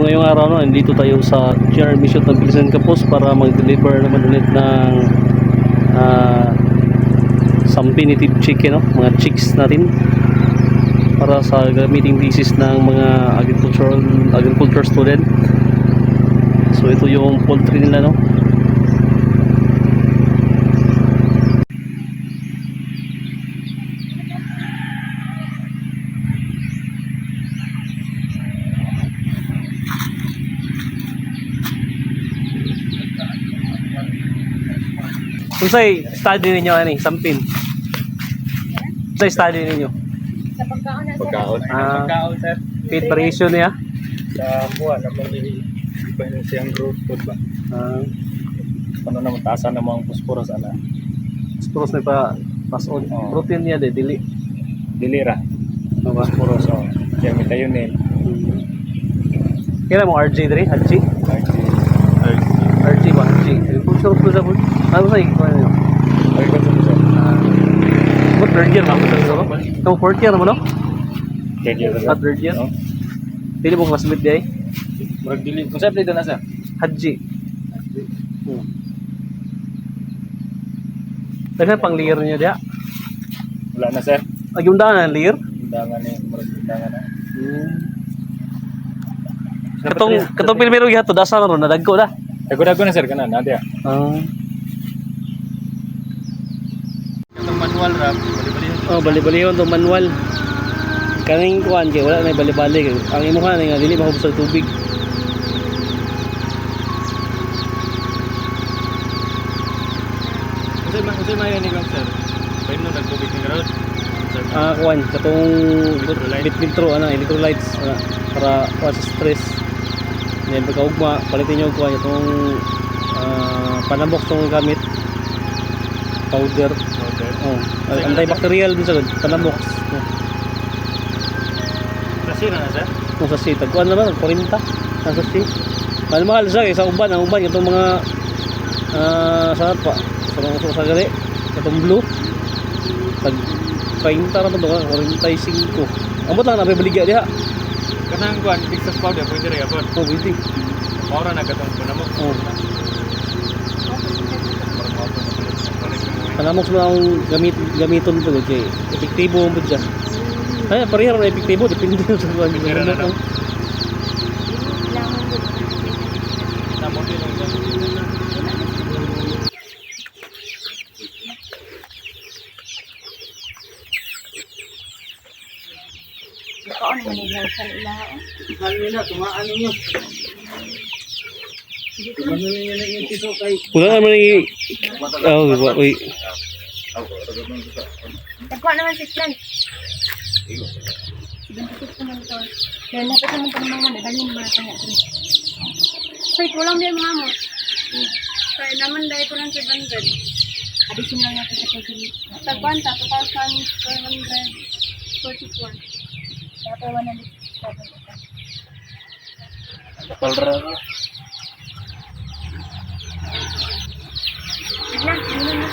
So ngayong araw no, nandito tayo sa GR Mission ng Bilisan Kapos para mag-deliver naman ulit ng something native chicken, no? Mga chicks natin para sa gamiting thesis ng mga agriculture student. So ito yung poultry nila, no? Unsay study ninyo ani, sampin? Unsay study ninyo? Sa pagkaon na Pagkaon. Ah, Sir. feed variation niya. Sa kuha naman iba yung siyang growth food ba? Ano naman taasan ng mga phosphorus ana. Spros na pa pass on. Oo. Protein niya de dili. Dilira. Ano ba? Phosphorus oh. Kaya methionine. Kailan mo RJ dre? Haji? RG. RJ ba? Haji. Agriculture ko sa food. Ano sa ikaw niyo? Agriculture. What third year ba mo sa siguro? Ito fourth year mo no? Kaya Ah, third year? No? Dili mo classmate di ay? Murag dili. Kung saan dito na sa? Haji. Daghan pang layer niya dia. Wala na sir. Agyundahan ang layer. Undangan ni murag undangan na. Katong primero gihato dasa ron nadagko na. Dago na sir kana na dia. Itong manual rap, bali-bali. Oh, bali-balihon to manual. Kaning kuan kay wala na bali-bali. Ang imuha na nga dili mahubos sa tubig. Kasi may ni kang sir. Pwede nung nagtubig ng garot. Kuan katong Electrolyte. bitro electrolytes para sa stress. Yan pagkaugma palitin niyo kuan itong panambok tong gamit powder. Okay. Oh, antibacterial din sa panambok. Kasi na sir. Kung sa si tagkuan naman 40 ang sa si. Mahal siya sa uban, ang uban itong mga sa pa sa mga uso sa gali itong blue tag 30 ra man to 45. Ambot lang na baligya diha. Kanang kuan Texas powder pwede ra gyapon. Oh, waiting. Maura na katong panamok. Oh. Panamok mo ang gamiton to kay epektibo mo dyan. Ay, pareho na epektibo depende sa kuan. Depende na lang. kailangan mo. Namot din ang Pagkaon na nila sa ilaon. Hal nila tumaan ninyo. Wala naman yung... Oh, wait. Nagkuha naman si Plan. 76 naman ito. Dahil napit naman ito ng mga nadalhin mga kanya. Say, kulang din mga mo. Kaya naman dahil ko ng 700. Additional na sa kagin. Tagwanta, 2,444. Dati 107. palra. Bigla, yun na.